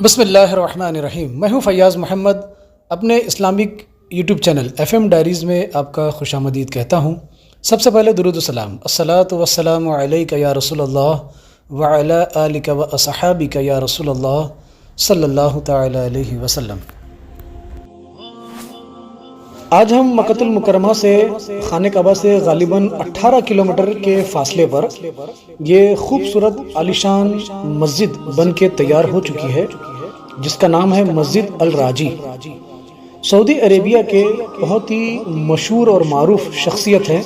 بسم اللہ الرحمن الرحیم۔ میں ہوں فیاض محمد، اپنے Islamic YouTube channel FM diaries میں آپ کا خوش آمدید کہتا ہوں۔ سب سے پہلے درود و سلام، الصلاۃ والسلام علیک یا رسول اللہ وعلی آلک و اصحابک یا رسول اللہ صلی اللہ تعالی علیہ وسلم۔ آج ہم مکۃ المکرمہ سے خانہ کعبہ سے غالباً 18 کلومیٹر کے فاصلے پر یہ خوبصورت عالیشان مسجد بن کے تیار ہو چکی ہے، جس کا نام ہے مسجد الراجی۔ سعودی عربیہ کے بہت ہی مشہور اور معروف شخصیت ہیں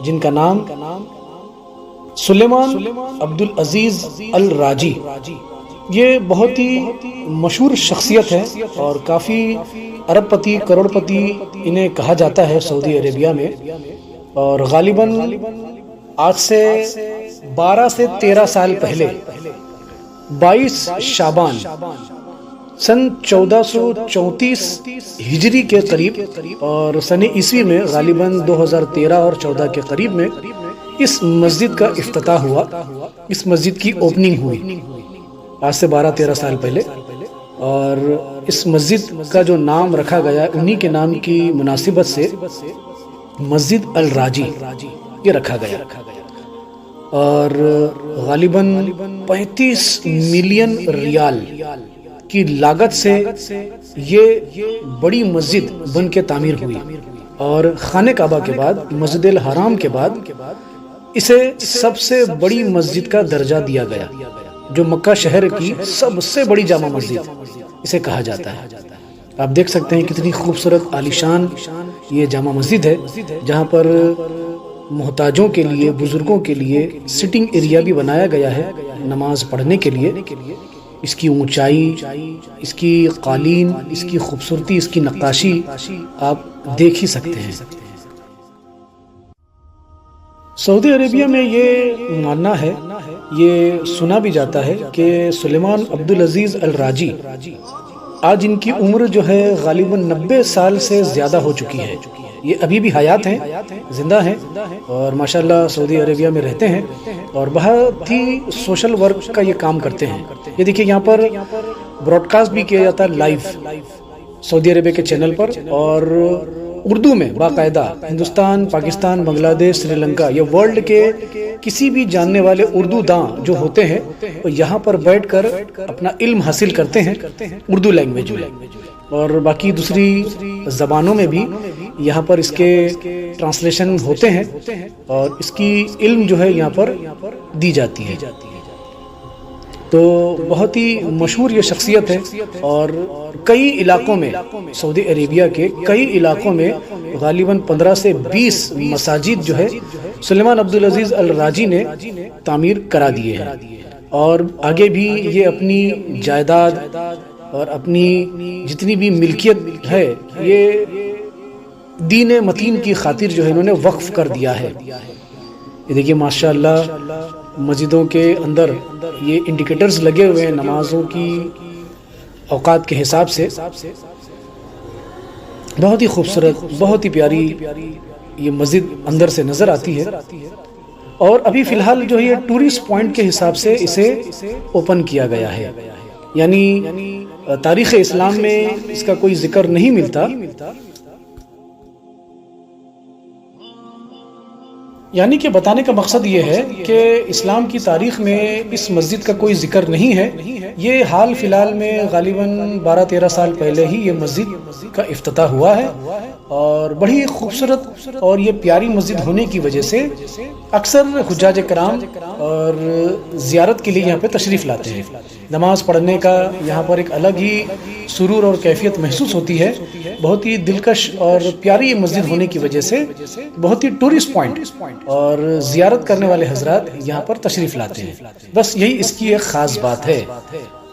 جن کا نام سلیمان عبدالعزیز الراجی۔ یہ بہت ہی مشہور شخصیت ہے اور کافی ارب پتی کروڑ پتی انہیں کہا جاتا ہے سعودی عربیہ میں، اور غالباً آج سے 12 سے 13 سال پہلے 22 شعبان سن 1434 ہجری کے قریب اور سن عیسوی میں غالباً 2013 اور 14 کے قریب میں اس مسجد کا افتتاح ہوا، اس مسجد کی اوپننگ ہوئی آج سے 12-13 سال پہلے۔ اور اس مسجد کا جو نام رکھا گیا انہی کے نام کی مناسبت سے مسجد الراجی یہ رکھا گیا، اور غالباً 35 ملین ریال کی لاگت سے یہ بڑی مسجد بن کے تعمیر ہوئی، اور خانہ کعبہ کے بعد مسجد الحرام کے بعد اسے سب سے بڑی مسجد کا درجہ دیا گیا، جو مکہ شہر کی سب سے بڑی جامع مسجد اسے کہا جاتا ہے۔ آپ دیکھ سکتے ہیں کتنی خوبصورت عالیشان یہ جامع مسجد ہے، جہاں پر محتاجوں کے لیے، بزرگوں کے لیے سٹنگ ایریا بھی بنایا گیا ہے نماز پڑھنے کے لیے۔ اس کی اونچائی، اس کی قالین، اس کی خوبصورتی، اس کی نقاشی آپ دیکھ ہی سکتے ہیں۔ سعودی عربیہ میں یہ ماننا ہے، یہ سنا بھی جاتا ہے کہ سلیمان عبدالعزیز الراجی آج ان کی عمر جو ہے غالباً 90 سال سے زیادہ ہو چکی ہے۔ یہ ابھی بھی حیات ہیں، زندہ ہیں، اور ماشاءاللہ سعودی عربیہ میں رہتے ہیں اور بہت ہی سوشل ورک کا یہ کام کرتے ہیں۔ یہ دیکھیے یہاں پر براڈ کاسٹ بھی کیا جاتا ہے لائیو سعودی عربیہ کے چینل پر، اور اردو میں باقاعدہ ہندوستان، پاکستان، بنگلہ دیش، سری لنکا، یہ ورلڈ کے کسی بھی جاننے والے اردو داں جو ہوتے ہیں وہ یہاں پر بیٹھ کر اپنا علم حاصل کرتے ہیں اردو لینگویج میں، اور باقی دوسری زبانوں میں بھی یہاں پر اس کے ٹرانسلیشن ہوتے ہیں اور اس کی علم جو ہے یہاں پر دی جاتی ہے۔ تو بہت ہی مشہور یہ شخصیت ہے، اور کئی علاقوں میں سعودی عربیہ کے کئی علاقوں میں غالباً 15 سے 20 مساجد جو ہے سلیمان عبدالعزیز الراجی نے تعمیر کرا دیے ہیں، اور آگے بھی یہ اپنی جائیداد اور اپنی جتنی بھی ملکیت ہے یہ دین متین کی خاطر جو ہے انہوں نے وقف کر دیا ہے۔ یہ دیکھیے ماشاءاللہ مسجدوں کے اندر یہ انڈیکیٹرز لگے ہوئے ہیں نمازوں کی اوقات کے حساب سے، بہت ہی خوبصورت، بہت ہی پیاری یہ مسجد اندر سے نظر آتی ہے، اور ابھی فی الحال جو ہے یہ ٹورسٹ پوائنٹ کے حساب سے اسے اوپن کیا گیا ہے، یعنی تاریخ اسلام میں اس کا کوئی ذکر نہیں ملتا، یعنی کہ بتانے کا مقصد یہ ہے کہ اسلام کی تاریخ میں اس مسجد کا کوئی ذکر نہیں ہے۔ یہ حال فی الحال میں غالباً 12-13 سال پہلے ہی یہ مسجد کا افتتاح ہوا ہے، اور بڑی خوبصورت اور یہ پیاری مسجد ہونے کی وجہ سے اکثر حجاج کرام اور زیارت کے لیے یہاں پہ تشریف لاتے ہیں۔ نماز پڑھنے کا یہاں پر ایک الگ ہی سرور اور کیفیت محسوس ہوتی ہے، بہت ہی دلکش اور پیاری مسجد ہونے کی وجہ سے بہت ہی ٹورسٹ پوائنٹ اور زیارت کرنے والے حضرات یہاں پر تشریف لاتے ہیں، بس یہی اس کی ایک خاص بات ہے۔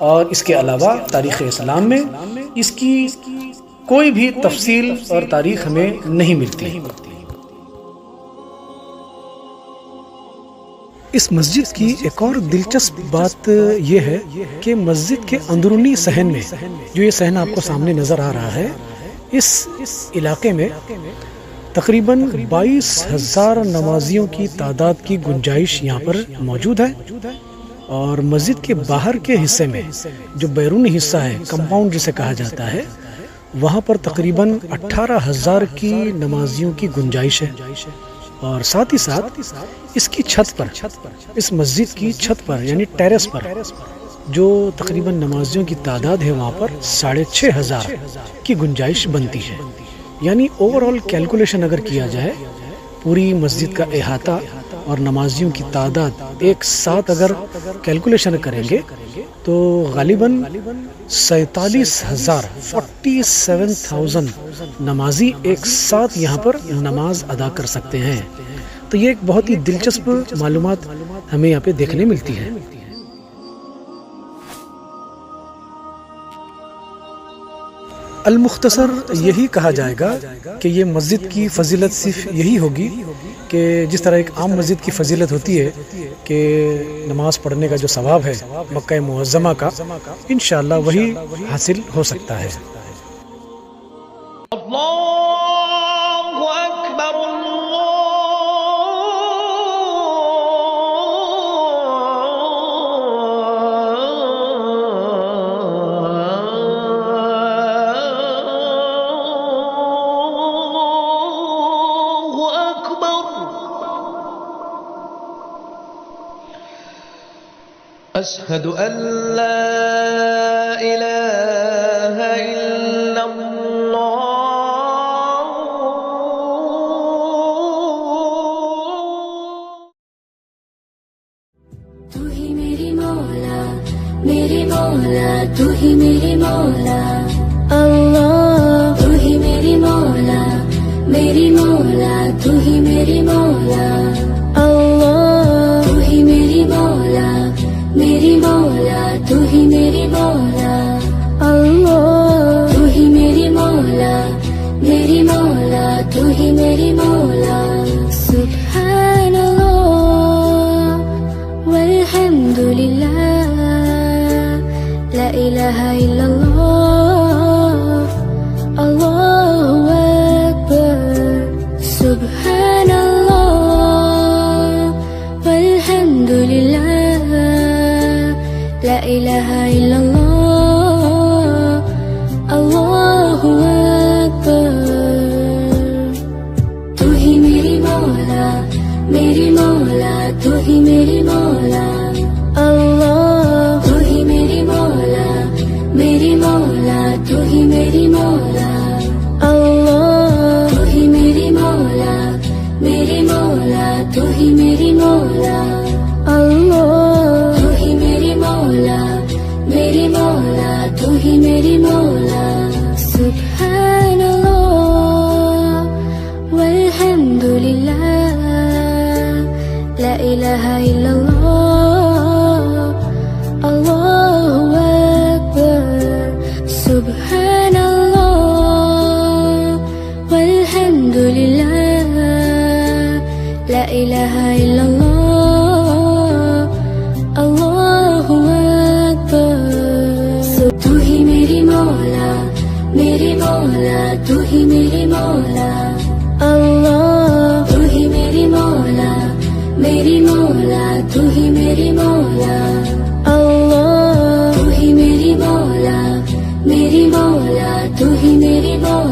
اور اس کے علاوہ تاریخ اسلام میں اس کی کوئی بھی تفصیل اور تاریخ ہمیں نہیں ملتی۔ اس مسجد کی ایک اور دلچسپ بات یہ ہے کہ مسجد کے اندرونی صحن میں، جو یہ صحن آپ کو سامنے نظر آ رہا ہے، اس علاقے میں تقریباً 22,000 نمازیوں کی تعداد کی گنجائش یہاں پر موجود ہے، اور مسجد کے باہر کے حصے میں جو بیرونی حصہ ہے، کمپاؤنڈ جسے کہا جاتا ہے، وہاں پر تقریباً 18,000 کی نمازیوں کی گنجائش ہے، اور ساتھ ہی ساتھ اس کی چھت پر، اس مسجد کی چھت پر یعنی ٹیرس پر جو تقریباً نمازیوں کی تعداد ہے وہاں پر 6,500 کی گنجائش بنتی ہے. یعنی اوور آل کیلکولیشن اگر کیا جائے، پوری مسجد کا احاطہ اور نمازیوں کی تعداد ایک ساتھ اگر کیلکولیشن کریں گے تو غالباً 47,000 نمازی ایک ساتھ یہاں پر نماز ادا کر سکتے ہیں. تو یہ ایک بہت ہی دلچسپ معلومات ہمیں یہاں پہ دیکھنے ملتی ہے. المختصر یہی کہا جائے گا کہ یہ مسجد کی فضیلت صرف یہی ہوگی کہ جس طرح ایک عام مسجد کی فضیلت ہوتی ہے کہ نماز پڑھنے کا جو ثواب ہے مکہ معظمہ کا، انشاءاللہ وہی حاصل ہو سکتا ہے. أشهد أن لا إله إلا الله تو ہی میری مولا میری مولا، تو ہی میری مولا اللہ، تو ہی میری مولا میری مولا، تو ہی میری مولا اللہ، تو ہی میری مولا میری مولا، تو ہی میری مولا اللہ، تو ہی میری مولا میری مولا، تو ہی میری مولا. سبحان اللہ والحمد للہ لا الہ الا اللہ اللہ اکبر. سبحان اللہ والحمد للہ لا الہ الا اللہ اللہ اکبر. تو ہی میری مولا میری مولا، تو ہی میری مولا اللہ، تو ہی میری مولا میری مولا، تو ہی میری مولا اللہ، تو ہی میری مولا میری مولا، تو ہی میری مولا اللہ، تو ہی میری مولا میری مولا، تو ہی میری مولا. سبحان اللہ والحمد للہ لا الہ الا اللہ اللہ اکبر. سبحان اللہ والحمد للہ لا الہ الا اللہ اللہ اکبر. تو ہی میری مولا میری مولا، تو ہی میری مولا اللہ، تو ہی میری مولا میری مولا، تو ہی میری مولا اللہ، تو ہی میری مولا میری مولا، تو ہی میری مولا